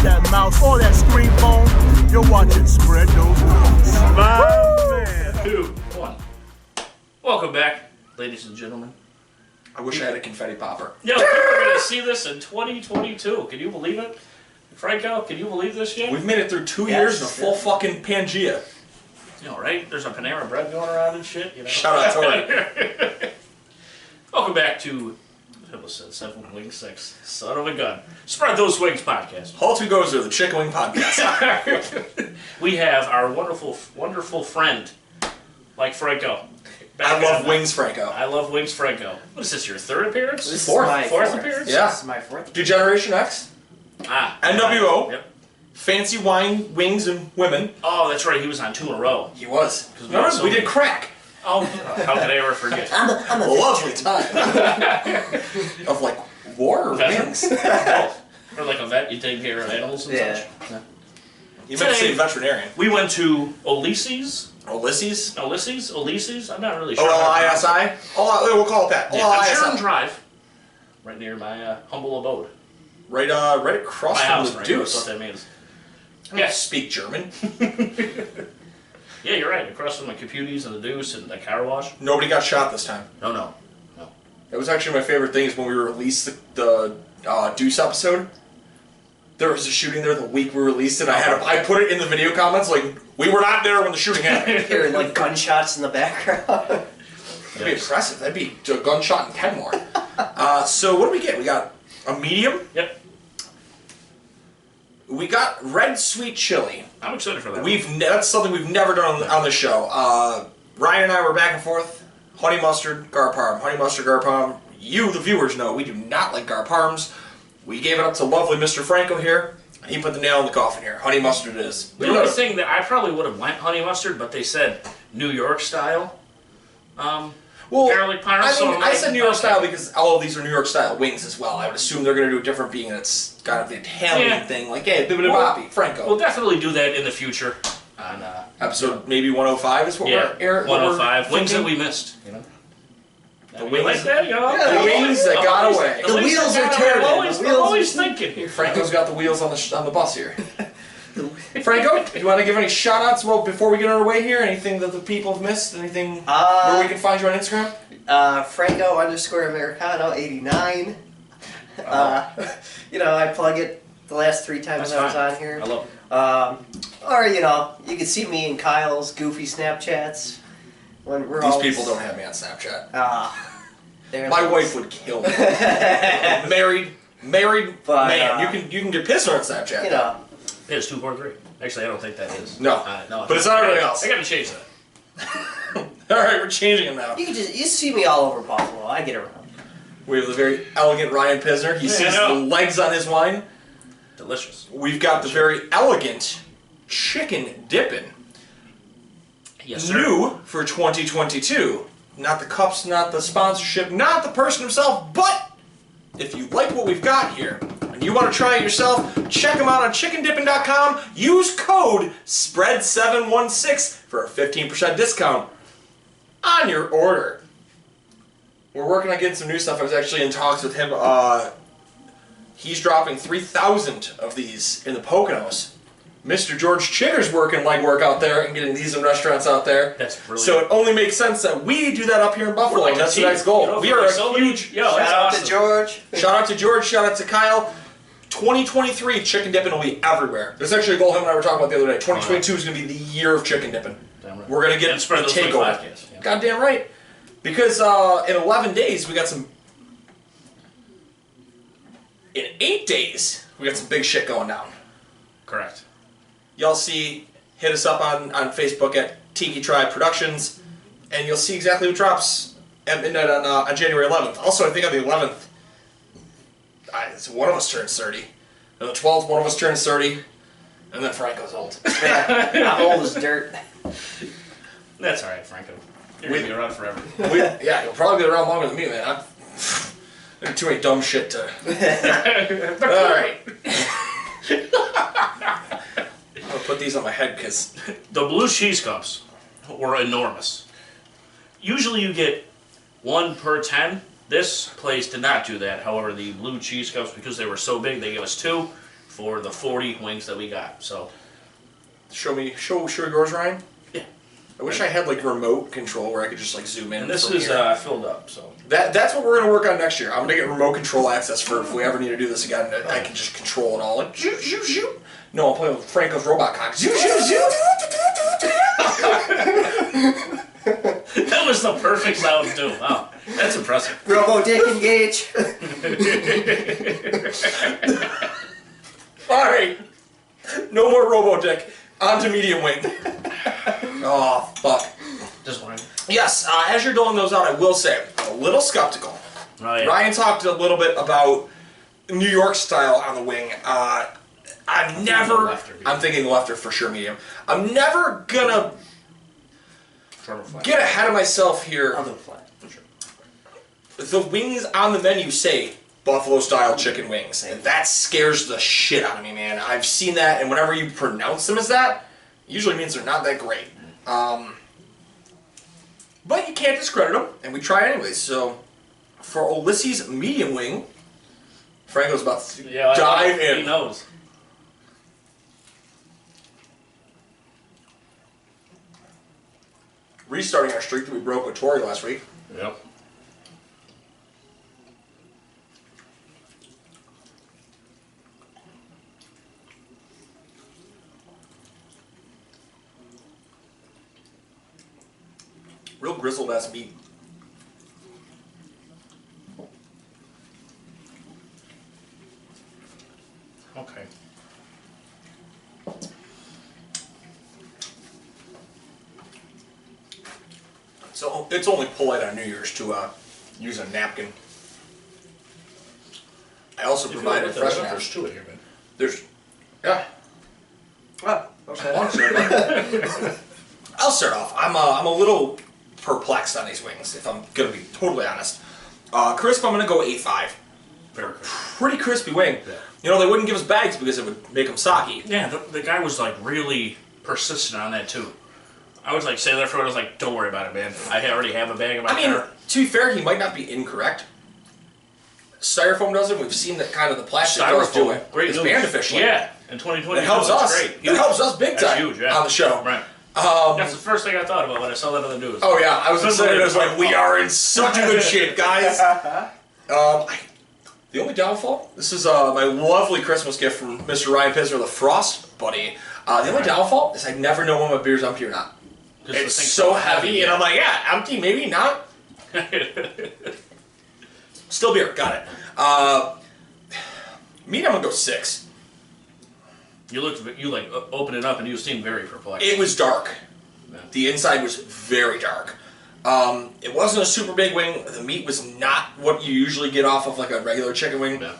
that mouse or that screen phone, you're watching Spread Those Wings. My man. 2, 1. Welcome back, ladies and gentlemen. I wish I had a confetti popper. Yo, people are going to see this in 2022. Can you believe it? Franco, can you believe this shit? We've made it through 2 years and a full fucking Pangea. You know, right? There's a Panera Bread going around and shit. You know? Shout out to it. Welcome back to, I almost said 7 Wings 6. Son of a gun. Spread Those Wings podcast. Halt Who Goes There, the Chicken Wing podcast. We have our wonderful, wonderful friend, Mike Franko. I love Wings Franco. I love Wings Franco. What is this, your third appearance? This is Fourth. my Fourth appearance? Yeah. This is my fourth. Do Generation X, Ah. NWO, Yep. Fancy Wine, Wings, and Women. Oh, that's right. He was on 2 in a row. He was. we had so We many- did Crack. Oh, how could I ever forget? I'm a Lovely time. Of like war or Veterans? wings. Or like a vet, you take care of animals and Yeah. such. You meant to say Today- veterinarian. We went to Ulysses. Ulysses? Ulysses? I'm not really sure. OLISI? We'll call it that. Yeah, Sheridan OLISI. Drive. Right near my humble abode. Right across My from house, the right? Deuce. That's what that means. I don't speak German. Yeah, you're right. Across from the Caputis and the Deuce and the car wash. Nobody got shot this time. No. That was actually my favorite thing is when we released the Deuce episode. There was a shooting there the week we released it. I put it in the video comments like we were not there when the shooting happened. Hearing like gunshots in the background. That'd be impressive. That'd be a gunshot in Kenmore. So what do we get? We got a medium. Yep. We got red sweet chili. I'm excited for that. That's something we've never done on the show. Ryan and I were back and forth. Honey mustard, gar parm. Honey mustard, gar parm. You, the viewers, know we do not like gar parms. We gave it up to lovely Mr. Franco here. He put the nail in the coffin here. Honey mustard it is. The only thing that I probably would have went honey mustard, but they said New York style. Garlic parm. I said New York style because all of these are New York style wings as well. I would assume they're going to do it different, being it's kind of the Italian thing. Like, hey, bibbidi boppy, Franco. We'll definitely do that in the future. On Episode maybe 105 is what we're 105 wings that we missed. You know. The You wings, like that, yo? the wings that got away. The wheels are turning. I'm always thinking here. Franco's got the wheels on the bus here. Franco, do you want to give any shout-outs before we get on our way here? Anything that the people have missed? Anything where we can find you on Instagram? Franco_Americano89. I plug it the last 3 times I was on here. I love it. Or, you can see me in Kyle's goofy Snapchats. When we're These people don't have me on Snapchat. My My wife would kill me. Married But, man. You can get pissed on Snapchat. It's 243. Actually, I don't think that is. No. No. But it's not everything else. I gotta change that. Alright, we're changing them now. You see me all over Buffalo. I get around. We have the very elegant Ryan Pisner. He sees the legs on his wine. Delicious. We've got the very elegant Chicken Dippin. Yes, sir. New for 2022. Not the cups, not the sponsorship, not the person himself, but if you like what we've got here and you want to try it yourself, check them out on chickendippin.com. Use code SPREAD716 for a 15% discount on your order. We're working on getting some new stuff. I was actually in talks with him. He's dropping 3,000 of these in the Poconos. Mr. George Chigger's working legwork out there and getting these in restaurants out there. That's brilliant. So it only makes sense that we do that up here in Buffalo. Like That's the next goal. We are a huge... Shout Shout out to George. Shout out to George. Shout out to Kyle. 2023 Chicken Dippin will be everywhere. There's actually a goal him and I were talking about the other day. 2022 is going to be the year of Chicken Dippin. Right. We're going to get Spread the Those Wings takeover. podcast. Yeah. Goddamn right. Because in 11 days, we got some... In 8 days, we got some big shit going down. Correct. Y'all see, hit us up on Facebook at Tiki Tribe Productions, and you'll see exactly what drops at midnight on January 11th. Also, I think on the 11th, one of us turns 30. On the 12th, one of us turns 30, and then Franco's old. I'm old as dirt. That's alright, Franco. You're going to be around forever. Yeah, you'll probably be around longer than me, man. I do too many dumb shit to... Alright. I'm gonna put these on my head because... The blue cheese cups were enormous. Usually you get 1 per 10. This place did not do that. However, the blue cheese cups, because they were so big, they gave us 2 for the 40 wings that we got. So Show yours, Ryan. yeah, I wish I had like remote control where I could just like zoom in. and this from is here. filled up. So That's what we're gonna work on next year. I'm gonna get remote control access for if we ever need to do this again. I can just control it all. Like, zoom, zoom, zoom. No, I'm playing with Franco's robot cock. Zoom, zoom, zoom. that was the perfect sound too. Wow, that's impressive. Robo Dick engage. All right, no more Robo Dick. On to medium wing. Oh fuck. Just one. Yes, as you're doling those out, I will say a little skeptical. Oh, yeah. Ryan talked a little bit about New York style on the wing. I'm thinking left or for sure medium. I'm never gonna get ahead of myself here. On the flat. For sure. The wings on the menu say buffalo style chicken wings, and that scares the shit out of me, man. I've seen that, and whenever you pronounce them as that, it usually means they're not that great. But you can't discredit them, and we try anyways. So for Ulysses medium wing, Franco's about to dive in. He knows. Restarting our streak that we broke with Tori last week. Yep. Real grizzled ass meat. Okay. So it's only polite on New Year's to use a napkin. I also provided fresh There's napkins. two in here, man. There's, yeah. Oh, okay. I'll start off. I'm a little perplexed on these wings, if I'm gonna be totally honest. Crisp, I'm gonna go 8.5. Very good. Pretty crispy wing. Yeah. You know, they wouldn't give us bags because it would make them soggy. Yeah, the guy was like really persistent on that too. I was like sitting there for it. I was like, "Don't worry about it, man. I already have a bag in my I mean, car." to be fair, he might not be incorrect. Styrofoam does it. We've seen that kind of the plastic does do it. Great It's news. banned officially. Yeah, in 2020. It helps that's us. Great. It helps us big That's time huge, yeah. on the show. Right. That's the first thing I thought about when I saw that on the news. Oh yeah, I was Couldn't excited. I was believe like, it. we are in such a good shape, guys. The only downfall, this is my lovely Christmas gift from Mr. Ryan Pisner, the Frost Buddy. The only downfall is I never know when my beer's empty or not. It's so heavy, and I'm like, yeah, empty, maybe not. Still beer, got it. Meat, I'm gonna go 6. You like open it up and you seemed very perplexed. It was dark. Yeah. The inside was very dark. It wasn't a super big wing. The meat was not what you usually get off of like a regular chicken wing. Yeah.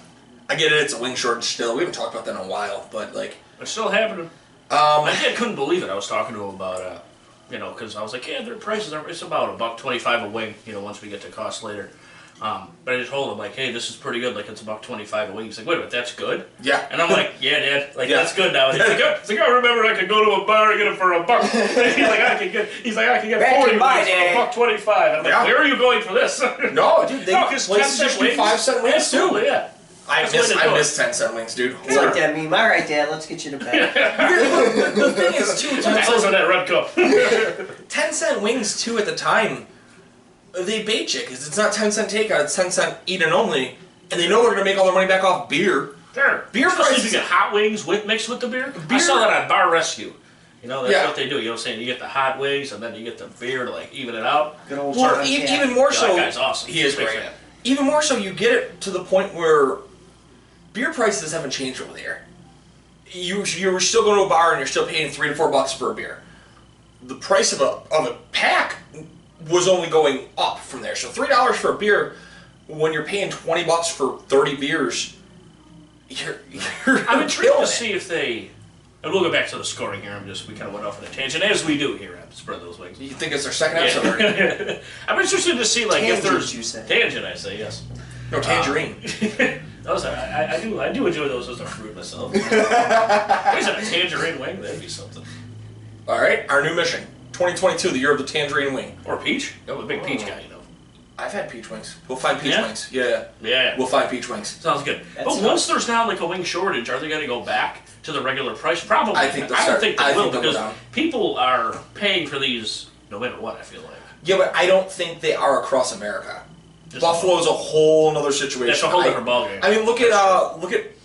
I get it, it's a wing shortage still. We haven't talked about that in a while, but like... It's still happening. I couldn't believe it. I was talking to him about, because I was like, yeah, their prices are, it's about $1.25 a wing, once we get to cost later. But I just told him, like, hey, this is pretty good. Like, it's $1.25 a wing. He's like, wait a minute, that's good? Yeah. And I'm like, yeah, Dad. Like, Yeah. that's good now. He's like, I remember I could go to a bar and get it for $1. I could get Back 40 in my wings day. for $1.25. And I'm like, Yeah. where are you going for this? No, dude, they just places 10 just cent do 5-cent wings, Absolutely, too. yeah. I That's the way to do it. miss 10-cent wings, dude. It's like that meme. All right, Dad, let's get you to bed. The thing is, too, I was on that red cup. 10-cent wings, too, at the time, they bait you, because it's not 10-cent takeout, it's 10-cent eat-in only, and they know they're going to make all their money back off beer. Sure. Beer Especially prices- if you get hot wings mixed with the beer. I saw that on Bar Rescue. That's Yeah. what they do. You know what I'm saying? You get the hot wings, and then you get the beer to, like, even it out. Good old Well, German cat. even more Yeah, so, that guy's awesome. he is Big great. fan. Even more so, you get it to the point where beer prices haven't changed over there. You're still going to a bar and you're still paying $3 to $4 for a beer. The price of a pack was only going up from there. So $3 for a beer, when you're paying $20 for 30 beers, you're I'm intrigued killing to it. see if they. And we'll go back to the scoring here. We kind of went off on a tangent, as we do here at Spread Those Wings. You think it's their second episode already? I'm interested to see, like, if Tangent, there's you say. tangent. I say yes. No, tangerine. Those I do enjoy those as a fruit myself. What is it, a tangerine wing? That'd be something. All right, our new mission. 2022, the year of the tangerine wing. Or peach. I'm a big peach guy, I've had peach wings. We'll find peach wings. Yeah. Yeah. We'll find peach wings. Sounds good. But once there's now like a wing shortage, are they going to go back to the regular price? Probably. I think I don't think they will because down. people are paying for these no matter what, I feel like. Yeah, but I don't think they are across America. Just Buffalo is a whole other situation. That's a whole different ballgame. I mean, look at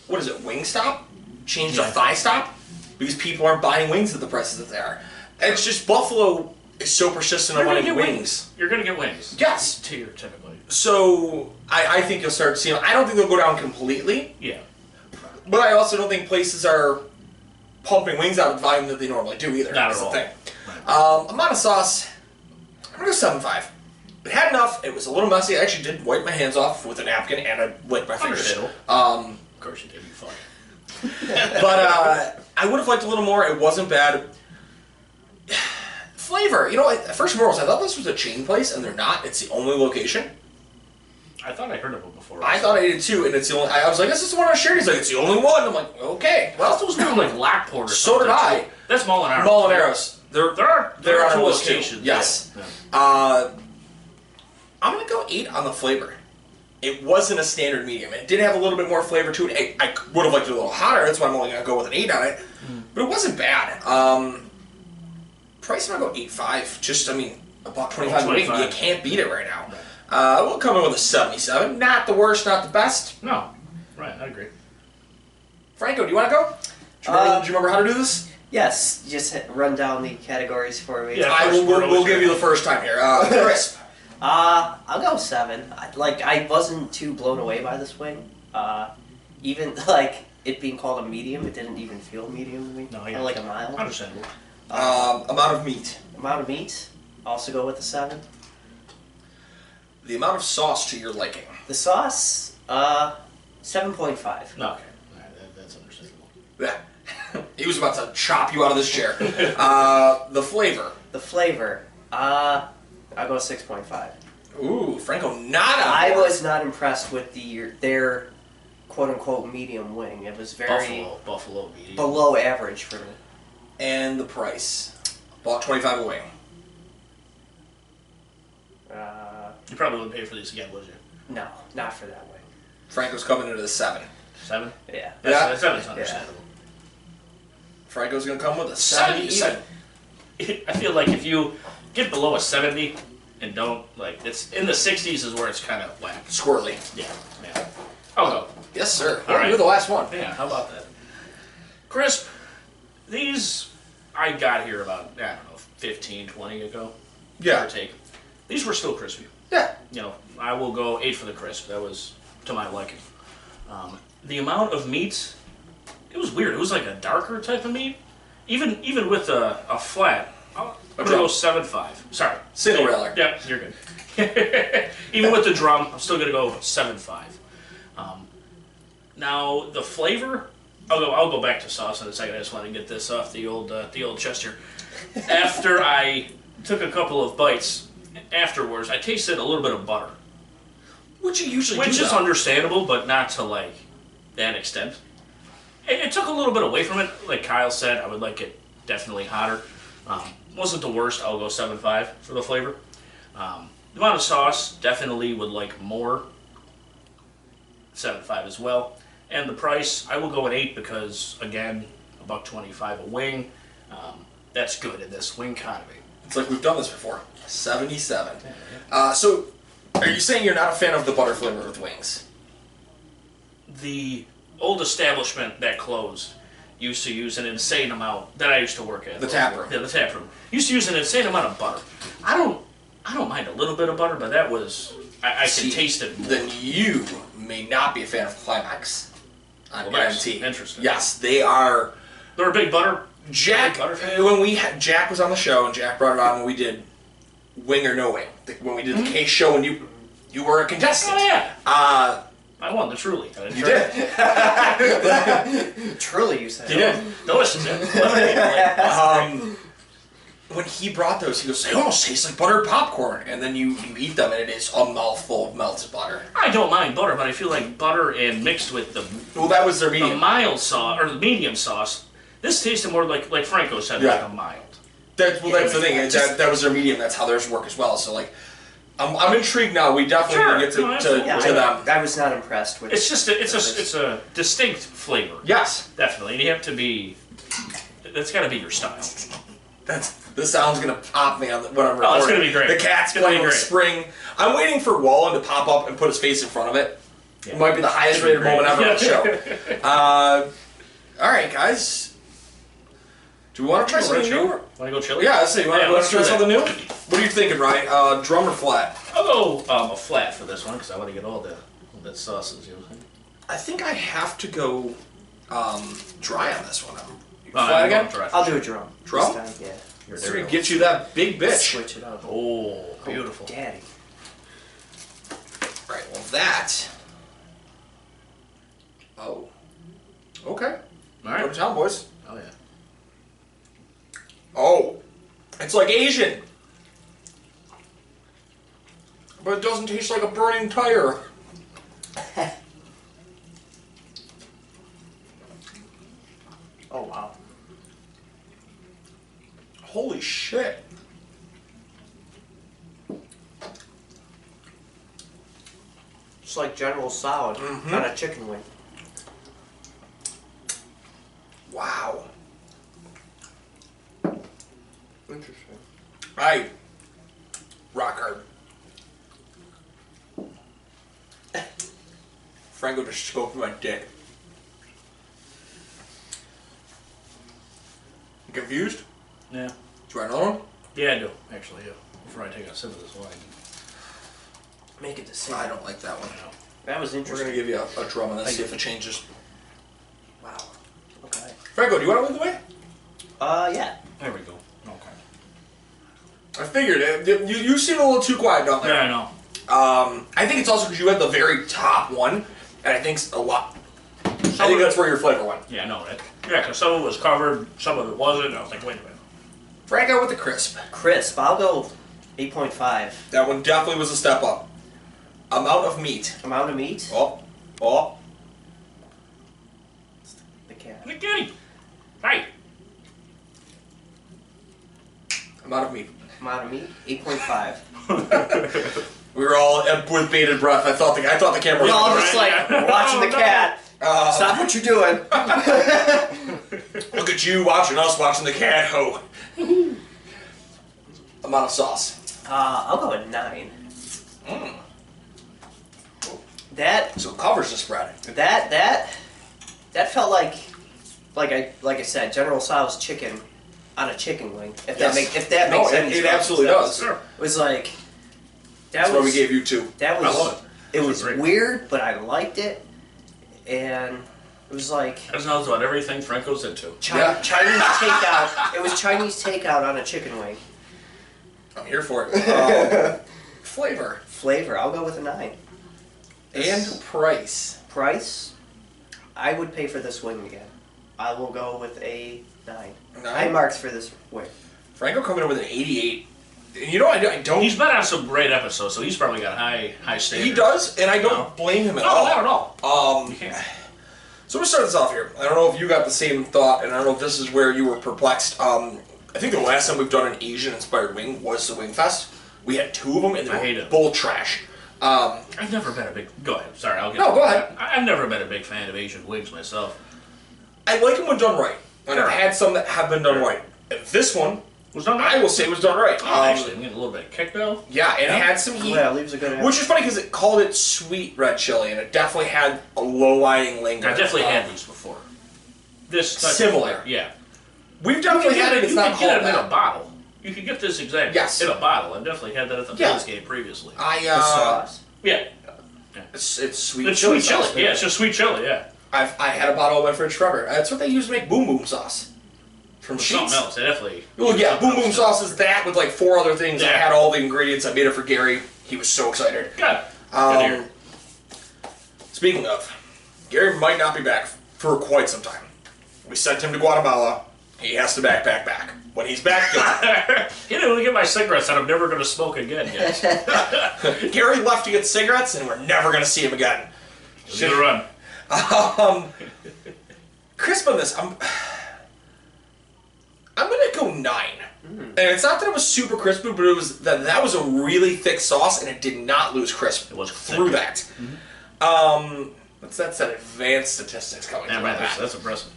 what is it? Wingstop changed to Thigh Stop because people aren't buying wings at the prices that they are. And it's just Buffalo is so persistent on wanting wings. You're going to get wings. Yes. Typically. So I think you'll start seeing. I don't think they'll go down completely. Yeah. But I also don't think places are pumping wings out of the volume that they normally do either. Not That's at all. the thing. Amount of sauce, I'm going to go 7.5. It had enough. It was a little messy. I actually did wipe my hands off with a napkin and I licked my fingers. Of course you did, you fuck. But I would have liked a little more. It wasn't bad. Flavor. You know, first and foremost, I thought this was a chain place, and they're not. It's the only location. I thought I heard of it before. I thought I did too, and it's the only. I was like, "This is the one on Sheridan." He's like, "It's the only one." I'm like, "Okay." Well, I was doing like Lockport or so did I. Too. That's Molinaro. Molinaro's. There are on two our list too. locations. Yes. Yeah. I'm gonna go 8 on the flavor. It wasn't a standard medium. It did have a little bit more flavor to it. I would have liked it a little hotter. That's why I'm only gonna go with an 8 on it. But it wasn't bad. Price I'm gonna go 8.5. Just about $1.25. You can't beat it right now. We'll come in with a 77. Not the worst, not the best. No. Right, I agree. Franco, do you want to go? Do you remember how to do this? Yes, just run down the categories for me. Yeah. We'll give you the first time here. Chris. I'll go 7. I wasn't too blown away by this wing. Even like it being called a medium, it didn't even feel medium to me. No, Kind of like a mild. Understandable. Amount of meat. Amount of meat. Also go with the 7. The amount of sauce to your liking. The sauce, 7.5. No, okay. That's understandable. Yeah. He was about to chop you out of this chair. The flavor. The flavor, I'll go 6.5. Ooh, Franco, not on I board. was not impressed with their quote-unquote medium wing. It was very Buffalo medium. below average for me. And the price. $1.25 a wing. You probably wouldn't pay for these again, would you? No, not for that wing. Franco's coming into the 7. 7? Yeah. Seven's understandable. Franco's going to come with a 70. 77. I feel like if you get below a 70 and don't, it's in the 60s is where it's kind of whack. Squirrely. Yeah. I'll go. Yes, sir. All right. You're the last one. Yeah, how about that? Crisp, these I got here about, 15, 20 ago. Yeah. Give or take. These were still crispy. Yeah. I will go 8 for the crisp. That was to my liking. The amount of meat, it was weird. It was like a darker type of meat. Even with a flat, I'm going to go 7.5. Sorry. Single railer. Yeah, you're good. Even with the drum, I'm still going to go 7.5. Now, the flavor, I'll go back to sauce in a second. I just want to get this off the old chest here. After I took a couple of bites, afterwards, I tasted a little bit of butter. Which you usually Which do, is though. understandable, but not to, that extent. It took a little bit away from it. Like Kyle said, I would like it definitely hotter. Wasn't the worst. I'll go 7.5 for the flavor. The amount of sauce, definitely would like more. 7.5 as well. And the price, I will go at 8 because, again, $1.25 a wing. That's good in this wing economy. It's like we've done this before. 77. So, are you saying you're not a fan of the butter flavor with wings? The old establishment that closed used to use an insane amount that I used to work at. The tap room. Yeah, the tap room. Used to use an insane amount of butter. I don't mind a little bit of butter, but that was I can taste it more. Then you may not be a fan of Climax. On that's MT. interesting. Yes, they are. They're a big butter. Jack, big butter fan? when Jack was on the show, and Jack brought it on when we did Wing or No Wing. When we did the case show, and you were a contestant. Oh yeah. I won the Truly. You did. Truly, you said. You did. Delicious. When he brought those, he goes, "They almost taste like buttered popcorn." And then you eat them, and it is a mouthful of melted butter. I don't mind butter, but I feel like butter and mixed with the Well, that was their medium. mild sauce or the medium sauce. This tasted more like Franco said, Yeah. like a mild. That's the thing. That was their medium. That's how theirs work as well. So I'm intrigued now. We definitely Sure. need to No, get absolutely. to them. I was not impressed with. It's just it's a distinct flavor. Yes. Definitely. And you have to be. That's got to be your style. This sound's gonna pop me on when I'm recording. Oh, it's gonna be great. The cat's It's gonna playing be with great. spring. I'm waiting for Wallen to pop up and put his face in front of it. Yeah. It might be the highest rated moment ever on the show. All right, guys. Do we want to try something new? Want to go chili? Yeah, let's see. You want to let's try do that. something new? What are you thinking, Ryan? Drum or flat? I'll go a flat for this one because I want to get all that sauces. You know what I'm saying? I think I have to go dry on this one. I'm Flat again? going dry. I'll do a drum. Drum? This time, yeah. Here, So there we we can go. get you that big bitch. Switch it up. Oh, beautiful. Daddy. Right, well that. Oh. Okay. All right. Go to town, boys. Oh yeah. Oh. It's like Asian. But it doesn't taste like a burning tire. Oh wow. Holy shit. It's like General Salad on a chicken wing. Wow. Interesting. Right. Rock hard. Franko just scoped my dick. You confused? Yeah. Try another one? Yeah, I do actually. Yeah. Before I take a sip of this wine. Make a decision. I don't like that one. That was We're interesting. gonna give you a drum and then see if it changes. Wow. Okay. Franko, do you want to lead the way? Yeah. There we go. Okay. I figured it. You seem a little too quiet down there. Yeah, I know. I think it's also because you had the very top one, and I think a lot. I think that's where your flavor went. Yeah, I know that. Yeah, because some of it was covered, some of it wasn't. And I was like, wait a minute. Franko with the crisp. Crisp. I'll go 8.5. That one definitely was a step up. Amount of meat. Amount of meat. Oh. The cat. Look at him. Hey. Amount of meat. Amount of meat. 8.5. We were all with bated breath. I thought the camera We're was all on. just like watching the cat. Stop what you're doing. Look at you watching us watching the cat. Ho. Amount of sauce. I'll go at 9. That So it covers the spread. that felt like I said, General Tso's chicken on a chicken wing. If that makes sense. It absolutely does. Sure. It was like That's why we gave you 2. That was I love it. it was Great. weird, but I liked it, and it was like That knows about everything Franco's into. Yeah. Chinese takeout. It was Chinese takeout on a chicken wing. I'm here for it. Flavor. Flavor. I'll go with a 9. And price. Price. I would pay for this wing again. I will go with a 9. 9? 9 marks for this wing. Franko coming in with an 88. And you know, I don't. He's been on some great episodes, so he's probably got high standards. He does, and I don't No. blame him at No, all. not at all. Um, You can't. So we'll start this off here. I don't know if you got the same thought, and I don't know if this is where you were perplexed. I think the last time we've done an Asian-inspired wing was the Wing Fest. We had 2 of them, and I they hate were it. bull trash. I've never been a big. Go ahead. Sorry, I'll get. No, go ahead. I've never been a big fan of Asian wings myself. I like them when done right, and I've Sure. had some that have been done Sure. right. And this one, Was done I will say, was done right. Oh, actually, I'm getting a little bit of kick though. Yeah, it had some heat. Yeah, leaves a good. Which is funny because it called it sweet red chili, and it definitely had a low-lying linger. I definitely had these before. This type of Similar. flavor, yeah. We've definitely had it. It's you not could get called them in a that. bottle. You could get this exact Yes. in a bottle. I've definitely had that at the Yeah. Bills game previously. I The sauce. Yeah, it's sweet. it's chili sweet chili. sauce. Yeah, it's just sweet chili. Yeah, I had a bottle of my fridge forever. That's what they use to make boom boom sauce. From With Sheets. something else. They definitely. Well, yeah, something boom boom else. sauce is that with like 4 other things. I Yeah. had all the ingredients. I made it for Gary. He was so excited. Good. Good to hear. Speaking of, Gary might not be back for quite some time. We sent him to Guatemala. He has to backpack back. When he's back, You know, when I get my cigarettes, and I'm never going to smoke again, guys. Gary left to get cigarettes, and we're never going to see him again. Should run. Crisp on this. I'm gonna go 9. And it's not that it was super crispy, but it was that was a really thick sauce, and it did not lose crisp It was through thick. that. Mm-hmm. That's that advanced statistics coming Yeah, through man, that. that's impressive.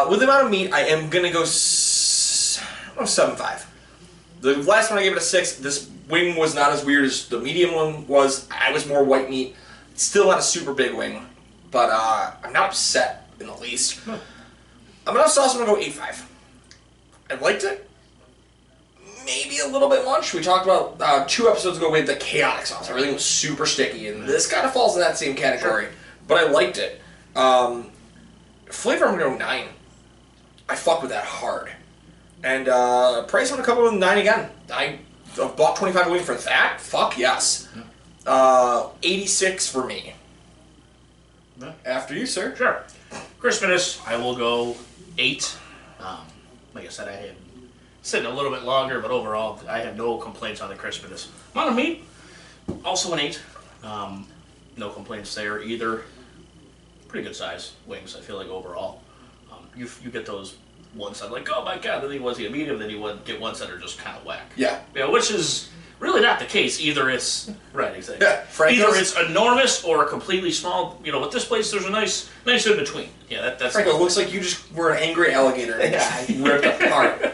With the amount of meat, I am gonna go 7.5. The last one I gave it a 6. This wing was not as weird as the medium one was. I was more white meat. Still not a super big wing, but I'm not upset in the least. I'm gonna sauce. I'm gonna go 8.5. I liked it. Maybe a little bit much. We talked about 2 episodes ago with the chaotic sauce. Everything was super sticky, and this kind of falls in that same category. But I liked it. Flavor, I'm gonna go 9. I fuck with that hard. And price, I'm gonna come up with 9 again. I bought 25 wing for that. Fuck yes. 86 for me. Yeah. After you, sir. Sure. Crispiness, I will go 8. Like I said, I had sitting a little bit longer, but overall, I have no complaints on the crispiness. Amount of meat, also an 8. No complaints there either. Pretty good size wings, I feel like overall. You get those ones that are like, oh my god, then he was a medium, then you would get ones that are just kind of whack. Yeah. Which is really not the case. Either it's right, exactly. Yeah, Franko's. Either it's enormous or completely small. With this place, there's a nice in between. Yeah, that's. Franko, it looks like you just were an angry alligator and just ripped apart.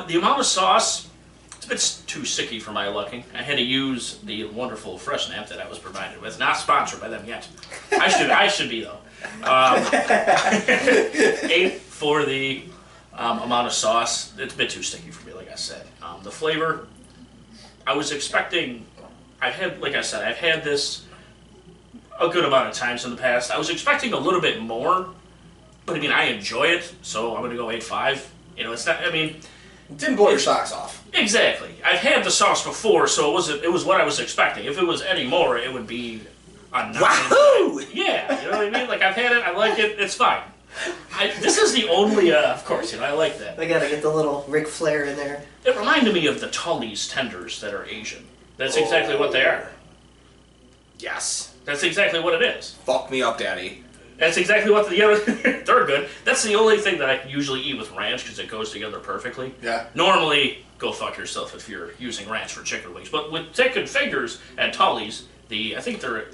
The amount of sauce, it's a bit too sticky for my liking. I had to use the wonderful fresh nap that I was provided with. Not sponsored by them yet. I should be though. 8 for the amount of sauce. It's a bit too sticky for me, like I said. The flavor, I was expecting. I've had this a good amount of times in the past. I was expecting a little bit more, but I mean, I enjoy it, so I'm gonna go 8.5. It's not. I mean. Didn't blow your socks off. Exactly. I've had the sauce before, so it was what I was expecting. If it was any more, it would be a 9. Wahoo! Yeah, you know what I mean? Like, I've had it, I like it, it's fine. This is the only, of course, I like that. I gotta get the little Ric Flair in there. It reminded me of the Tully's tenders that are Asian. That's exactly what they are. Yes. That's exactly what it is. Fuck me up, daddy. That's exactly what the other. They're good. That's the only thing that I usually eat with ranch because it goes together perfectly. Yeah. Normally, go fuck yourself if you're using ranch for chicken wings. But with chicken fingers at Tully's, I think they're.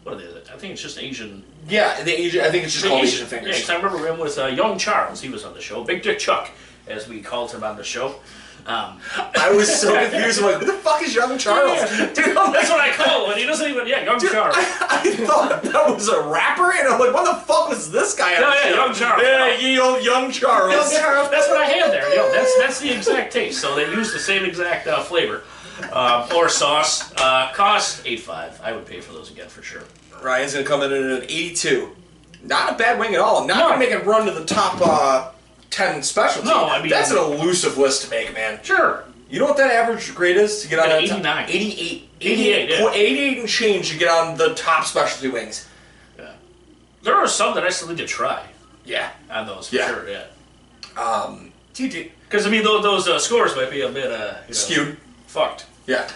What are they? I think it's just Asian. Yeah, I think it's just called Asian fingers. Yeah, because I remember him with Young Charles. He was on the show. Big Dick Chuck, as we called him on the show. I was so confused. I'm like, who the fuck is Young Charles? Yeah. Dude, that's what I call him. And he doesn't even. Yeah, Young Charles. I thought that was a rapper, and I'm like, what the fuck was this guy? No, yeah, Young Charles. Yeah, ye old Young Charles. Young Charles. That's what I had there. That's the exact taste. So they use the same exact flavor or sauce. Cost $8.5. I would pay for those again for sure. Ryan's gonna come in at an 82. Not a bad wing at all. Not gonna make it run to the top 10 specialty. No, I mean that's an elusive list to make, man. Sure. You know what that average grade is to get on that 89. 88. 88, yeah. 88 and change to get on the top specialty wings. Yeah. There are some that I still need to try Yeah. on those for Yeah. sure. Yeah. TT. Because I mean, those scores might be a bit Skewed. fucked. Yeah.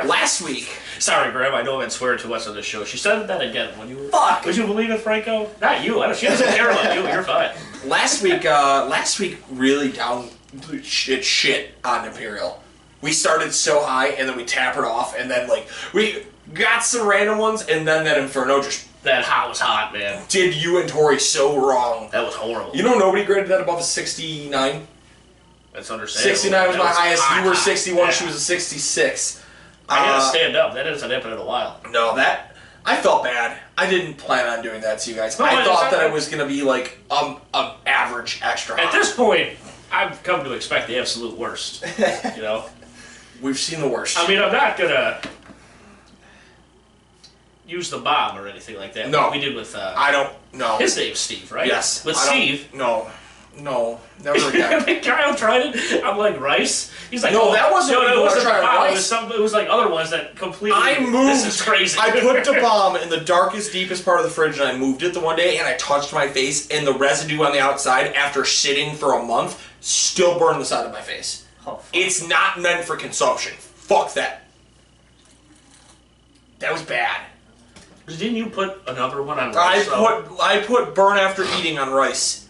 Last week. Sorry, Graham. I know I've been swearing too much on this show. She said that again. Fuck! Would you believe it, Franco? Not you. She doesn't care about you. You're fine. Last week really down shit on Imperial. We started so high and then we tapered off and then we got some random ones and then that Inferno just That was hot, man. did you and Tori so wrong. That was horrible. You know nobody graded that above a 69? That's understandable. 69 was That my highest. hot, You were hot. 61. Yeah. She was a 66. I had to stand up. That hasn't happened in a while. No, I felt bad. I didn't plan on doing that to you guys. No, I thought it's that not- it was gonna be like average extra hot. At this point, I've come to expect the absolute worst. We've seen the worst. I mean, I'm not gonna use the bomb or anything like that. No. Like we did with I don't know. his name's Steve, right? Yes. With I don't- Steve. No, never again. Kyle tried it. I'm like rice. He's like, No, oh, that wasn't no, when it you wasn't tried the bomb. rice. It was like other ones that completely. I moved. This is crazy. I put the bomb in the darkest, deepest part of the fridge, and I moved it the one day, and I touched my face, and the residue on the outside, after sitting for a month, still burned the side of my face. Oh, fuck. It's not meant for consumption. Fuck that. That was bad. Didn't you put another one on rice? I put burn after eating on rice,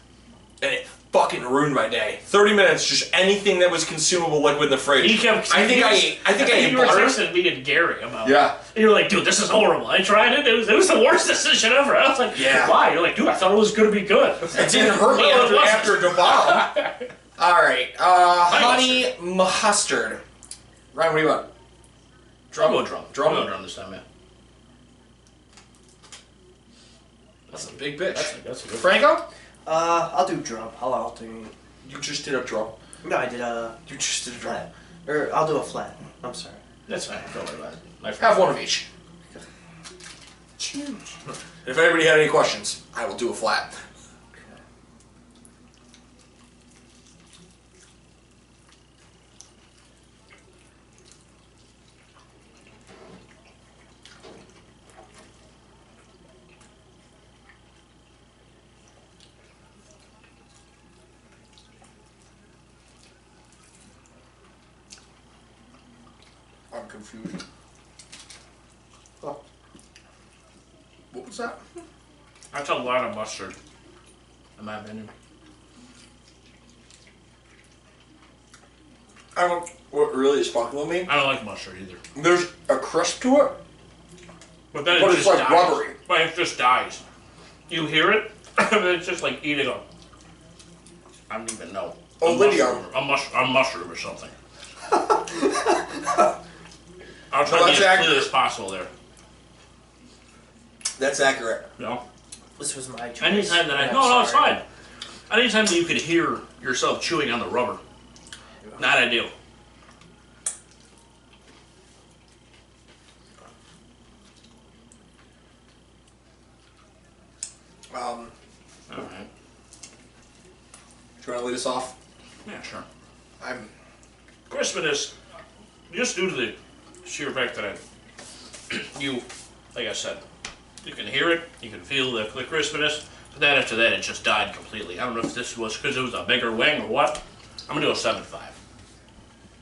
and it fucking ruined my day. 30 minutes, just anything that was consumable liquid in the fridge. He kept. I think I ate you were butter. texting me and Gary about. Yeah. And you were like, dude, this is horrible. I tried it. It was the worst decision ever. I was like, Yeah. why? You're like, dude, I thought it was going to be good. It didn't hurt me Well, it wasn't. after the bomb. All right, honey mustard. Ryan, what do you want? I'll go drum. Drum? I'll go drum this time, man. That's a big bitch. That's a good Franco? I'll do drum. I'll alternate. You just did a drum. No, I did a You just did a drum. flat. Or I'll do a flat. I'm sorry. That's fine. Don't worry about it. My friend. Have one of each. If anybody had any questions, I will do a flat. I'm confused. Oh. What was that? That's a lot of mustard, in my opinion. I don't. What really is fucking with me? I don't like mustard either. There's a crisp to it. But then But it it's just like dies. rubbery. But it just dies. You hear it, and it's just like eating a. I don't even know. Oh, Lydia. A mushroom or something. I'll try to that's be as accurate. clear as possible there. That's accurate. You know? This was my choice. Anytime that I'm no, it's sorry. fine. Anytime that you could hear yourself chewing on the rubber, not ideal. All All right. Do you want to lead us off? Yeah, sure. I'm. Crispiness, just due to the sheer fact that like I said, you can hear it, you can feel the crispiness, but then after that it just died completely. I don't know if this was because it was a bigger wing or what. I'm going to go 7.5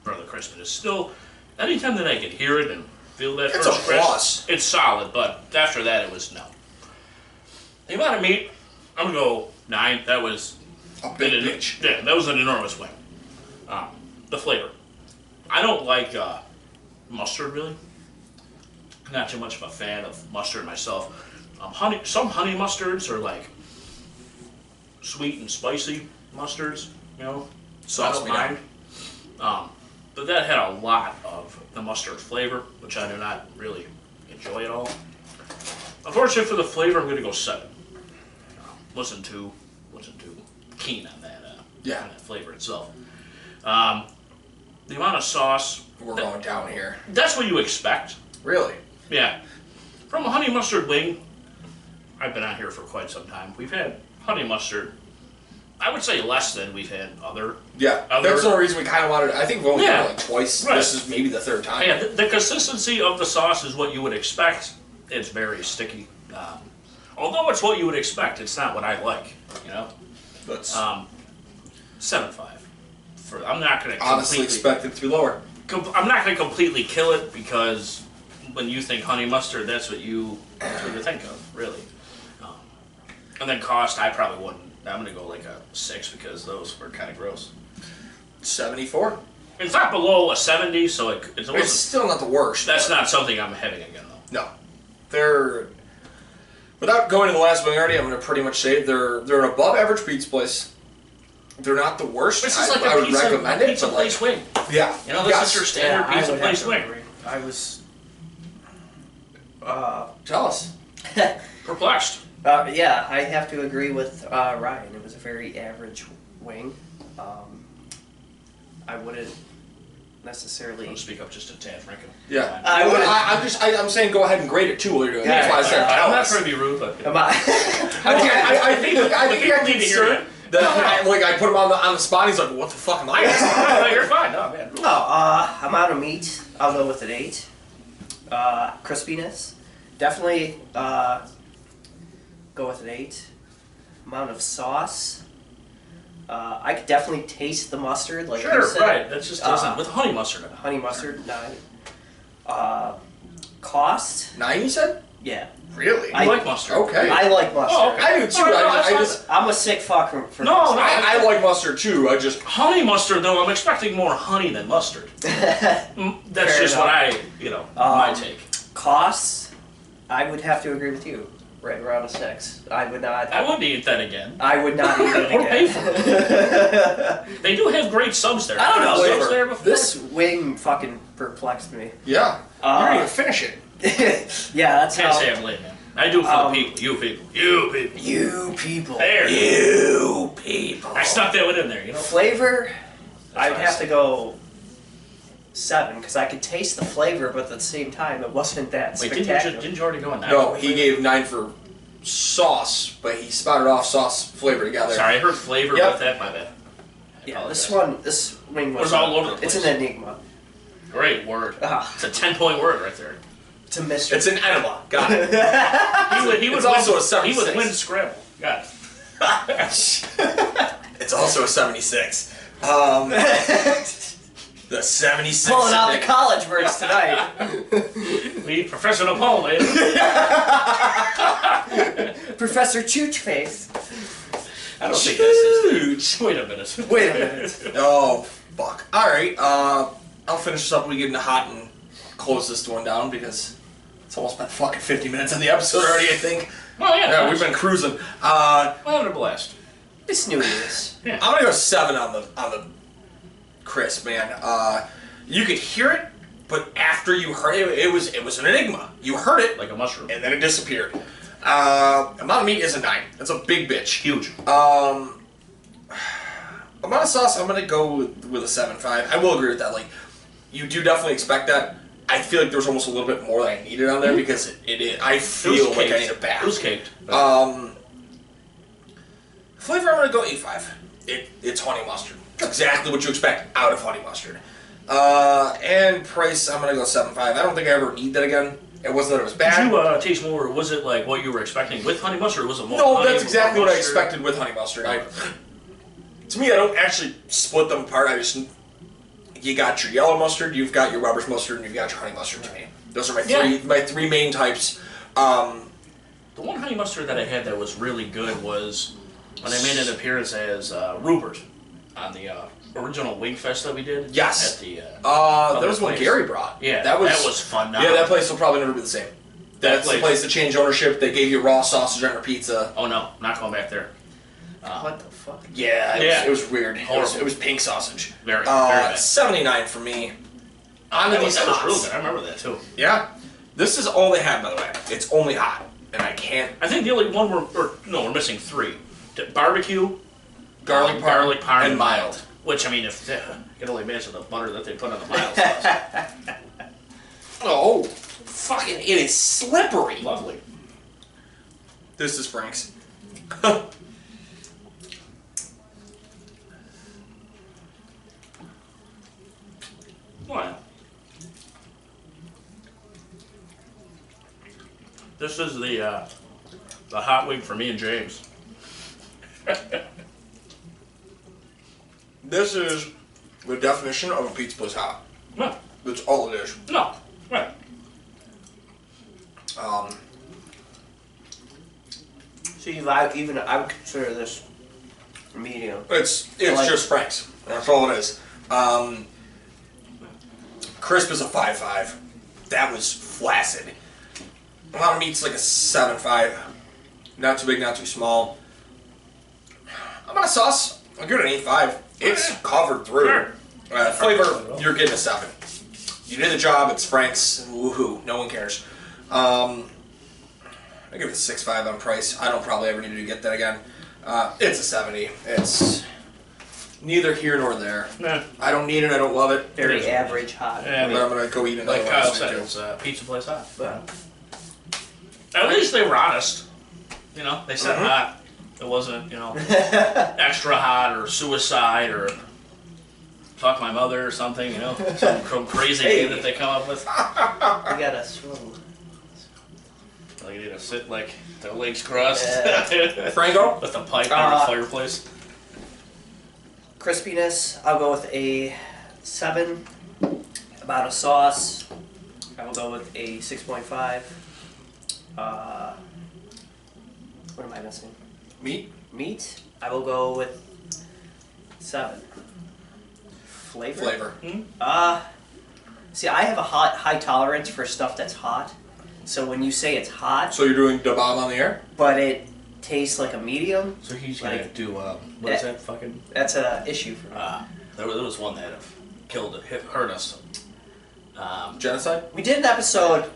for the crispiness. Still, anytime that I can hear it and feel that It's first a crisp, plus. it's solid, but after that it was no. The amount of meat, I'm going to go 9. That was A big bitch. yeah, that was an enormous wing. The flavor. I don't like mustard really. Not too much of a fan of mustard myself. Some honey mustards are like sweet and spicy mustards, you know. So I Sauce don't me down. mind. But that had a lot of the mustard flavor, which I do not really enjoy at all. Unfortunately for the flavor, I'm going to go 7. Wasn't too keen on that. Yeah. On that flavor itself. The amount of sauce. We're going down here. That's what you expect. Really? Yeah. From a honey mustard wing, I've been out here for quite some time. We've had honey mustard, I would say less than we've had other. Yeah. Other- That's the only reason we kind of wanted. I think we've only Yeah. done it like twice. Right. This is maybe the third time. Yeah, the consistency of the sauce is what you would expect. It's very sticky. Although it's what you would expect, it's not what I like, you know? That's 7.5. I'm not going to honestly expect it to be lower. I'm not going to completely kill it because when you think honey mustard, that's what you think of, really. And then cost, I probably wouldn't. I'm going to go like a 6 because those were kind of gross. 74. It's not below a 70, so it It's wasn't. still not the worst. That's not something I'm having again, though. No. They're. Without going to the last wing already, I'm going to pretty much say they're an above average pizza place. They're not the worst. This is like I a would recommend it, pizza but place wing. yeah. You know, this is your standard I pizza would have place to wing. agree. I was. Tell us. Perplexed. Yeah, I have to agree with Ryan. It was a very average wing. I wouldn't necessarily. I'll speak up just a tad, Franco. Yeah. I would- I'm saying go ahead and grade it too while you're doing it. Yeah, That's why I said I'm tell not us. trying to be rude, but Am I? I think I need to hear concerned that I put him on the spot. He's like, what the fuck am I? no, you're fine. No, man. No, amount of meat, I'll go with an 8. Crispiness, definitely go with an 8. Amount of sauce, I could definitely taste the mustard, like you Sure, said. right. That just doesn't with honey mustard in it. Honey mustard, 9. Cost, 9, you said? yeah. Really? I like mustard. Okay. I like mustard. Oh, okay. I do too. Oh, no, I that's just I'm a sick fuck for No, mustard. I like mustard too. I just Honey mustard, though, I'm expecting more honey than mustard. That's Fair just what enough. my take. Costs, I would have to agree with you. Right around a 6. I would not. I wouldn't eat that again. I would not eat it Or pay again. for it. They do have great subs there. I don't know. Subs there before? This wing fucking perplexed me. yeah. You didn't even finish it. Yeah, that's Can't how. say I'm late, man. I do it for the people. You people. You people. You people. There. You people. I stuck that one in there, Flavor, I would what I have to go 7 because I could taste the flavor, but at the same time, it wasn't that Wait, spectacular. didn't you already go on that? No, he gave 9 for sauce, but he spotted off sauce flavor together. Sorry, I heard flavor Yep. with that. My bad. Yeah, this wing was. It was all over the It's place. an enigma. Great word. Ah. It's a 10-point word right there. It's a mystery. It's an enema. Got it. He would It's also a He 76. would win Scrabble. Got it. It's also a 76. The 76. Pulling out the college words tonight. We professional poem, lady. Professor Chooch Face. I don't think this is. Wait a minute. Wait a minute. Oh, fuck. Alright, I'll finish this up when we get into hot and close this one down because it's almost been fucking 50 minutes in the episode already, I think. Oh yeah. Yeah, we've been cruising. We're having a blast. It's New Year's. I'm gonna go 7 on the crisp, man. You could hear it, but after you heard it, it was an enigma. You heard it, Like a mushroom. and then it disappeared. Amount of meat is a 9. That's a big bitch. Huge. Amount of sauce, I'm gonna go with a 7.5. I will agree with that. Like, you do definitely expect that. I feel like there's almost a little bit more than I needed on there because I feel like I need a bath. It was caked. Flavor, I'm gonna go 8.5. It's honey mustard. Exactly what you expect out of honey mustard. And price, I'm gonna go 7.5. I don't think I ever need that again. It wasn't that it was bad. Did you taste more? Was it like what you were expecting with honey mustard? Or was it more? No, honey, that's exactly more what I mustard? expected with honey mustard. To me, I don't actually split them apart. You got your yellow mustard, you've got your Weber's mustard, and you've got your honey mustard to me. Those are my three main types. The one honey mustard that I had that was really good was when I made an appearance as Rupert on the original Wing Fest that we did. Yes. At the that was one place. Gary brought. Yeah, that was fun. Yeah, that place will probably never be the same. That's the place that changed ownership. They gave you raw sausage on your pizza. Oh no, not going back there. What the fuck? Yeah, it was weird. Horrible. It was pink sausage. Very bad. 79 for me. On to That these was hots. real good. I remember that too. Yeah. This is all they had, by the way. It's only hot. And I can't... I think the only one we're missing 3. Barbecue, Garlic parm, and mild. Which, I mean, if you can only imagine the butter that they put on the mild sauce. Oh, fucking, it is slippery. Lovely. This is Frank's. Wow. This is the hot wing for me and James. This is the definition of a pizza place hot. No, That's all it is. no, right. See, I would consider this medium. It's like- just Frank's. That's all it is. Crisp is a 5.5. That was flaccid. A lot of meat's like a 7.5. Not too big, not too small. I'm on a sauce. I'll give it an 8.5. It's covered through. Sure. Flavor, you're getting a 7. You did the job. It's Frank's. Woohoo! No one cares. I give it a 6.5 on price. I don't probably ever need to get that again. It's a 70. It's neither here nor there. Nah. I don't need it. I don't love it. Very It is. average hot. Yeah, But I'm gonna go eat another like one. Kyle this said, week, it's a pizza place hot. But At least they were honest. You know, they said hot. It wasn't, extra hot or suicide or fuck my mother or something, some crazy name that they come up with. we gotta swim. Like you need to sit like their legs crossed too. Franco? with a pipe on the fireplace. Crispiness, I'll go with a 7. About a sauce, I will go with a 6.5. What am I missing? Meat? Meat? I will go with 7. Flavor? See, I have a high tolerance for stuff that's hot. So when you say it's hot, So you're doing da bomb on the air? but it tastes like a medium, So he's Like- gonna do what is that fucking? that's an issue for me. There was one that hurt us. Genocide? We did an episode.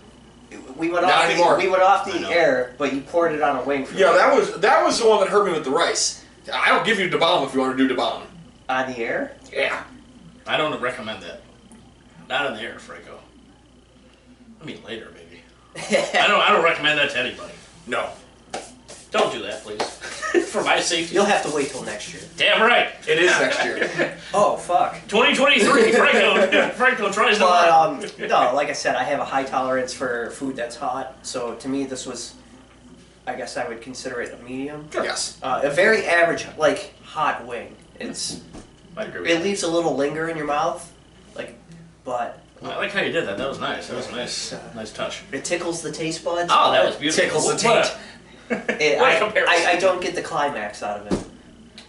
We went Not off. anymore. We went off I the know. air, but you poured it on a wing for Yeah, me. that was the one that hurt me with the rice. I don't give you da bomb if you want to do da bomb. On the air. Yeah. I don't recommend that. Not in the air, Franco. I mean later, maybe. I don't recommend that to anybody. No. Don't do that, please. For my safety. You'll have to wait till next year. Damn right. It is next year. Oh fuck. 2023. Franco tries to. But no, like I said, I have a high tolerance for food that's hot. So to me, this was, I guess I would consider it a medium. Yes. A very average, like hot wing. It's I agree with it that. leaves a little linger in your mouth, but I like how you did that. That was nice. That was a nice touch. it tickles the taste buds. Oh, that was beautiful. Tickles the What a- taint. What a comparison. I don't get the climax out of it.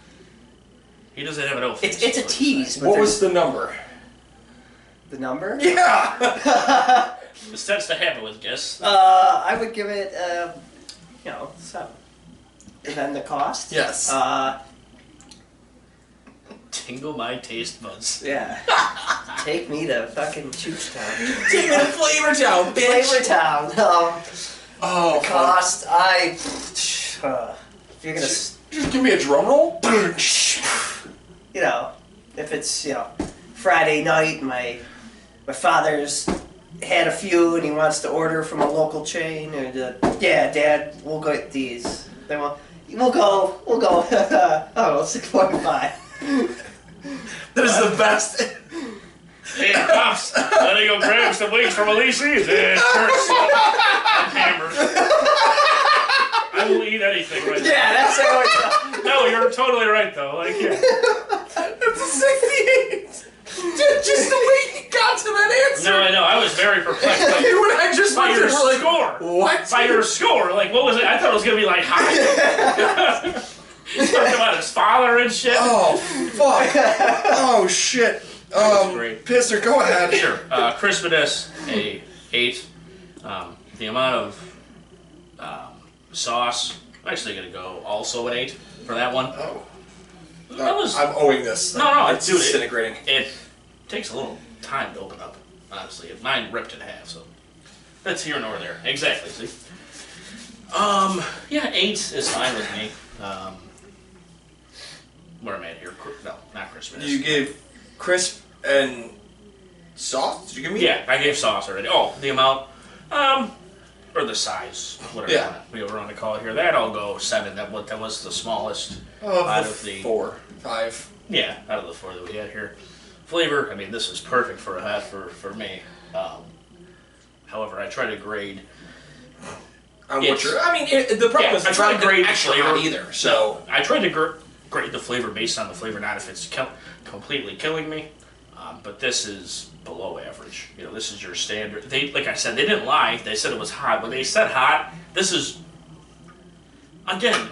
He doesn't have an oath. It's a tease. But What there's- was the number? the number? Yeah! It starts to happen with guess. I would give it, 7. And then the cost? Yes. Tingle my taste buds. Yeah. Take me to fucking Town. Take me to Flavor Town, bitch! Flavor Town. Oh, fuck. Cost, if you're gonna, Just give me a drum roll. if it's, Friday night, my father's had a few and he wants to order from a local chain, and yeah, Dad, we'll go get these. Then we'll go, I don't know, 6.5. That is the best. Hey, cops! Let me go grab some wings from Olisi. It's I'm hammered. I will eat anything right Yeah, that's how it's now. No, you're totally right though. Like, yeah. It's a 68. Just the way he got to that answer. No, I know. I was very perplexed. Like, When I just by looked your at her like, score. what? By your score. Like, what was it? I thought it was gonna be like high. He's talking about his father and shit. Oh, fuck. Oh, shit. great. Pisser, go ahead. Sure. Crispiness, a 8. The amount of sauce, I'm actually gonna go also an 8 for that one. Oh. That was I'm owing this. No, it's dude, disintegrating. It takes a little time to open up, honestly. Mine ripped in half, so that's here nor there. Exactly, see? Yeah, 8 is fine with me. Where am I at here? No, not crispiness. You gave crisp and sauce? Did you give me? Yeah, I gave sauce already. Oh, the amount, or the size, whatever Yeah. we want to call it here. That I'll go 7. That was the smallest Of out the of the 4, 5. Yeah, out of the 4 that we had here. Flavor, I mean, this is perfect for a hat for me. However, I try to grade. On what It's- you're, I mean, the problem is I try to grade extra flavor hot either. So I tried to grade the flavor based on the flavor, not if it's completely killing me. But this is below average. This is your standard. Like I said, they didn't lie. They said it was hot. When they said hot, this is, again,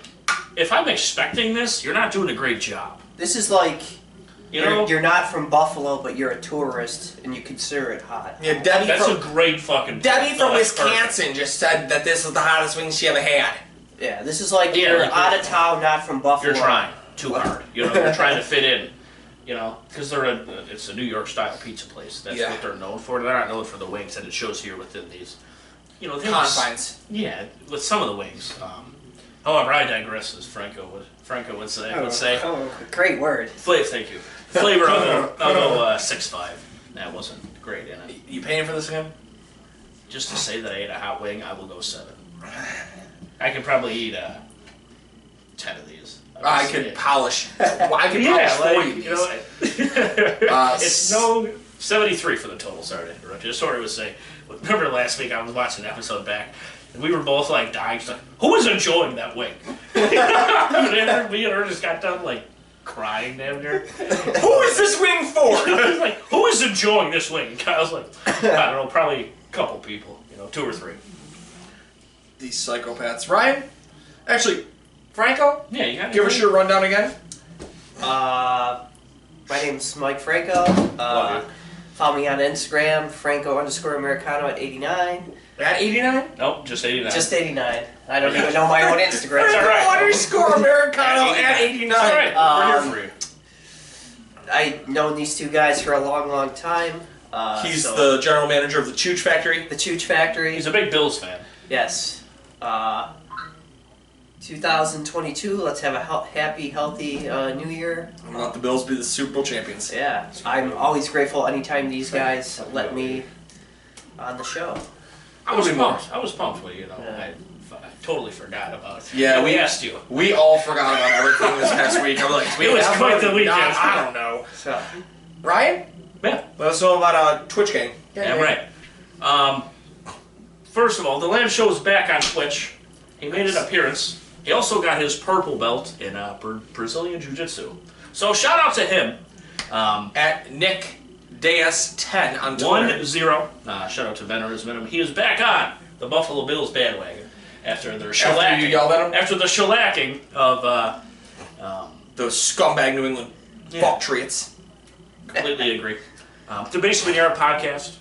if I'm expecting this, you're not doing a great job. This is like You know, you're not from Buffalo, but you're a tourist and you consider it hot. yeah, Debbie that's from a great fucking. Debbie from that's perfect. Wisconsin just said that this is the hottest wing she ever had. Yeah, this is like Yeah, you're like out of town, not from Buffalo. You're trying too hard. You're trying to fit in. Because it's a New York style pizza place. That's Yeah. what they're known for. They're not known for the wings, and it shows here within these. They Confines. Yeah, with some of the wings. However, I digress, as Franco would say. Oh, great word. Thank you. Flavor, I'll go 6.5. That wasn't great in it. You paying for this again? Just to say that I ate a hot wing, I will go 7. I could probably eat 10 of these. I could polish. Well, I could polish 40 of these. It's no 73 for the total. Sorry to interrupt you. Sorry to say. Remember last week I was watching an episode back, and we were both like dying. She's like, who was enjoying that wing? Me and her just got done like crying down there. Who is this wing for? I was like, who is enjoying this wing? And Kyle's like, I don't know, probably a couple people, 2 or 3. These psychopaths. Ryan? Actually, Franco? Yeah, you got Give us your rundown again. My name's Mike Franko. Love you. Follow me on Instagram, Franco_Americano at 89. At 89? Nope, just 89. Just 89. I don't even know my own Instagram. That's all right. Underscore Americano at 89. All right, we're here for you. I've known these two guys for a long, long time. He's so- the general manager of the Chooch Factory. The Chooch Factory. He's a big Bills fan. Yes. 2022, let's have a happy, healthy new year. I want the Bills to be the Super Bowl champions. Yeah, I'm always grateful anytime these guys let me on the show. I was What do we pumped. I was pumped when I totally forgot about it. Yeah, we asked you. We all forgot about everything this past week. I'm like, It was quite the weekend. I don't know. So, Ryan? Yeah, Let us know about Twitch game. yeah, right. First of all, the Lamb Show is back on Twitch. He made an appearance. He also got his purple belt in Brazilian Jiu-Jitsu. So shout out to him. At Nick Deus 10 on Twitter. 1-0. Shout out to Venerous Venom. He is back on the Buffalo Bills bandwagon after their shellacking. After you yelled at him? After the shellacking of Those scumbag New England fuck treats. completely agree. The Basement Era podcast,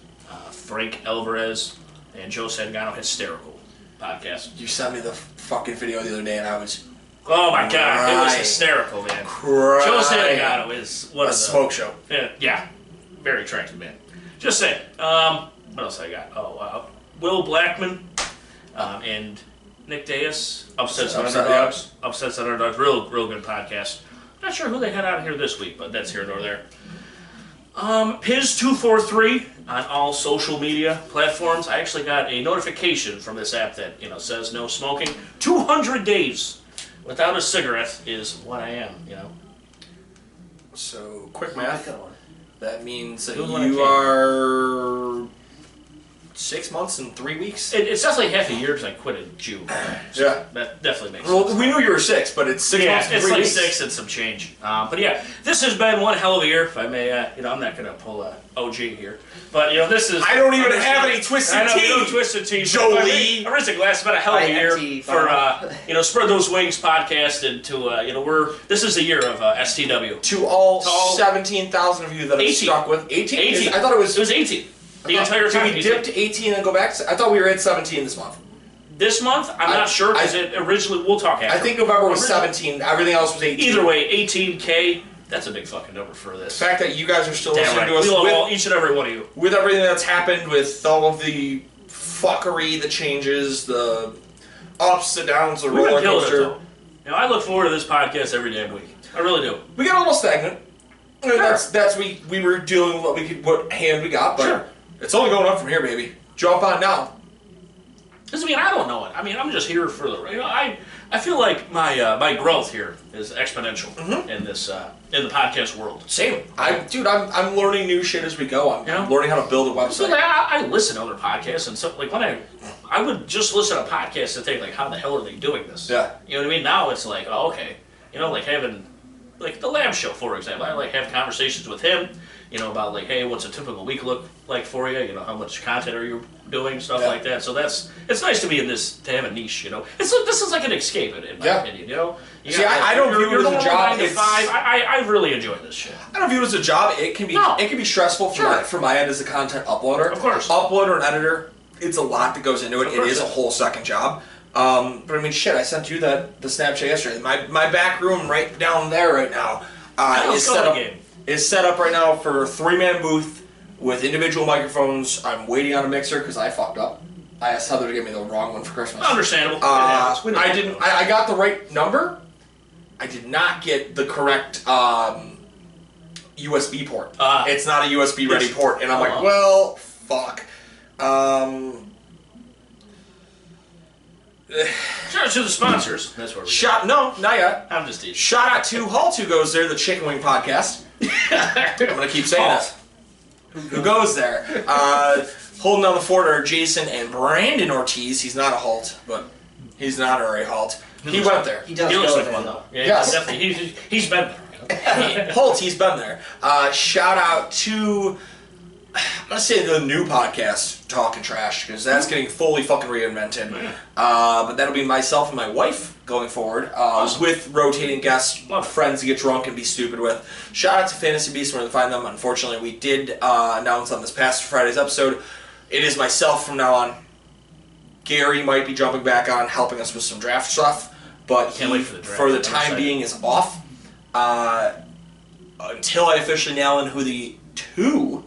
Frank Alvarez and Joe Santagano, hysterical podcast. You sent me the fucking video the other day and I was Oh my god, it was Right. hysterical, man. crying. Joe Santagano is one A of the smoke show. Yeah, very attractive man. Just saying. What else I got? Oh, Will Blackman and Nick Deus, Upsets on Underdogs. Upsets on Underdogs, real good podcast. Not sure who they had out here this week, but that's here nor there. Piz243 on all social media platforms. I actually got a notification from this app that says no smoking. 200 days without a cigarette is what I am. So, quick math. That means that Doing what I you can. are 6 months and 3 weeks. It's definitely half a year because I quit in June. So Yeah. that definitely makes sense. Well, we knew you were 6, but it's 6 months and it's 3 like weeks. 6 and some change. But yeah, this has been one hell of a year. If I may, I'm not gonna pull a OG here, but this is. I don't even have any twisted I know, tea. you don't twisted tea. Jolie. I raised a glass. It's been a hell of a year INT, for Spread Those Wings podcast, and to this is the year of STW. To all To all- 17,000 of you that have 18. stuck with 18. 18. I thought it was 18. The entire time. Did we dip to 18 and go back? I thought we were at 17 this month. This month, I'm not sure because it originally. We'll talk after. I think November was 17. Everything else was 18. Either way, 18K. That's a big fucking number for this. The fact that you guys are still Damn listening right. to us We love with, each and every one of you. with everything that's happened, with all of the fuckery, the changes, the ups, the downs, the We've been roller killing it, coaster. though. I look forward to this podcast every damn week. I really do. We got a little stagnant. That's we were doing what hand we got, but Sure. it's only going up from here, baby. Jump on now. Because I don't know it. I'm just here for the. I feel like my growth here is exponential in this in the podcast world. Same. I'm learning new shit as we go. I'm learning how to build a So website. I listen to other podcasts and so when I would just listen to podcasts and think like, how the hell are they doing this? Yeah. You know what I mean? Now it's like, oh, okay, like having like the Lab Show, for example. I like have conversations with him, about like, hey, what's a typical week look like for you? How much content are you doing, stuff like that. So it's nice to be in this, to have a niche. This is like an escape in my opinion. See, I don't view it as a job. 9 to 5. I really enjoy this shit. I don't view it as a job. It can be stressful for my end as a content uploader. Of course. Uploader and editor, it's a lot that goes into it. Of It course is a whole second job. But I mean, shit, I sent you the Snapchat yesterday. My back room right down there right now is set up right now for a 3-man booth with individual microphones. I'm waiting on a mixer because I fucked up. I asked Heather to give me the wrong one for Christmas. Understandable. It happens. We know. I got the right number. I did not get the correct USB port. It's not a USB ready port, and I'm like, well, fuck. Shout out to the sponsors. That's where we No, not yet. I'm just teasing. Shout out to Halt Who Goes There, the Chicken Wing podcast. I'm gonna keep saying that. Who goes there? Holding down the fort are Jason and Brandon Ortiz. He's not a Halt, but he's an honorary Halt. He went there. He does He looks go like there, one though. though. Yeah, Yes. definitely. He's been there. Halt, he's been there. Shout out to I'm gonna say the new podcast, Talking Trash, because that's getting fully fucking reinvented. But that'll be myself and my wife going forward, with rotating guests, friends to get drunk and be stupid with. Shout out to Fantasy Beasts where to find them. Unfortunately, we did announce on this past Friday's episode, it is myself from now on. Gary might be jumping back on, helping us with some draft stuff, but Can't wait for the draft. for the I'm time excited. being is off. Until I officially nail in who the two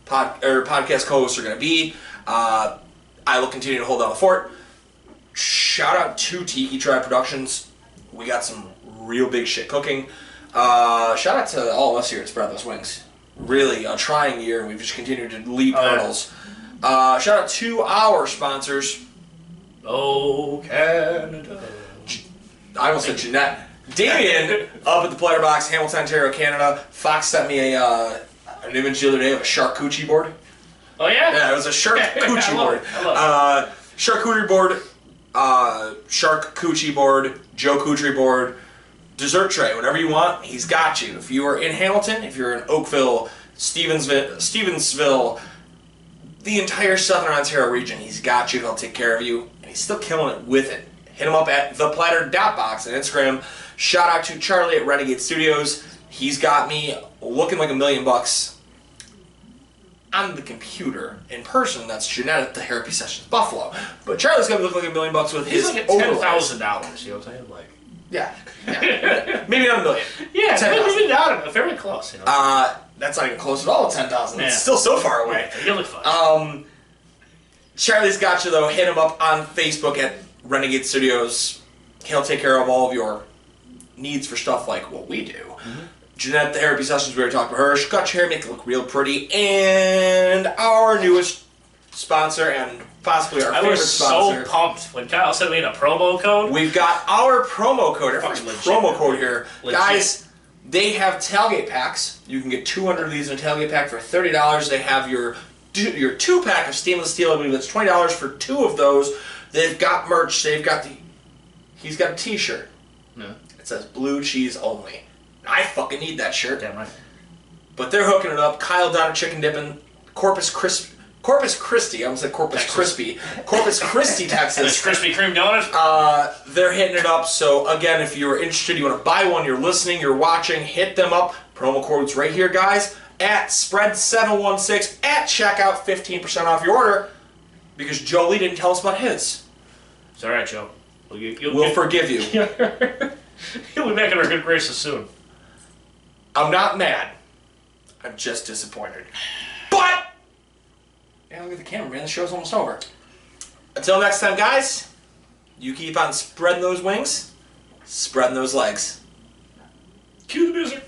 podcast co-hosts are going to be, I will continue to hold down the fort. Shout out to Tiki Tribe Productions. We got some real big shit cooking. Shout out to all of us here at Spread Those Wings. Really a trying year, and we've just continued to leap hurdles. Shout out to our sponsors. Oh, Canada. I almost said Jeanette. Damien, up at the Platter Box, Hamilton, Ontario, Canada. Fox sent me an image the other day of a shark coochie board. Oh, yeah? Yeah, it was a shark coochie board. I love Charcuterie board, shark coochie board, Joe Cootery board, dessert tray, whatever you want, he's got you. If you are in Hamilton, if you're in Oakville, Stevensville, the entire Southern Ontario region, he's got you. He'll take care of you, and he's still killing it with it. Hit him up at theplatter.box on Instagram. Shout out to Charlie at Renegade Studios. He's got me looking like $1 million on the computer. In person, that's Jeanette at the Therapy Sessions Buffalo. But Charlie's got me look like $1 million with He's his like at overlays. $10,000, you know what I'm saying? Like, Yeah. Maybe not $1 million. yeah, 10,000. maybe not. Very close, you know? That's not even close at all at 10,000. Yeah. It's still so far away. You look fine. Charlie's got you, though. Hit him up on Facebook at Renegade Studios. He'll take care of all of your needs for stuff like what we do. Mm-hmm. Jeanette, the Therapy Sessions, we were talking to her. She'll cut your hair, make it look real pretty. And our newest sponsor, and possibly our favorite sponsor. I was so pumped when Kyle sent me a promo code. We've got our promo code, our first Legit. promo code here. Legit. Guys, they have tailgate packs. You can get 200 of these in a tailgate pack for $30. They have your 2-pack of stainless steel. I believe that's $20 for 2 of those. They've got merch. He's got a t-shirt. Yeah. It says blue cheese only. I fucking need that shirt. Damn right. But they're hooking it up. Kyle down at Chicken Dippin, Corpus Christi. I almost said Corpus Texas. Crispy. Corpus Christi, This Texas. Krispy Kreme donut? They're hitting it up. So again, if you're interested, you want to buy one, you're listening, you're watching, hit them up. Promo code's right here, guys. At Spread716 at checkout, 15% off your order. Because Jolie didn't tell us about his. It's all right, Joe. We'll forgive you. He'll be back in our good graces soon. I'm not mad. I'm just disappointed. But yeah, look at the camera, man. The show's almost over. Until next time, guys, you keep on spreading those wings, spreading those legs. Cue the music.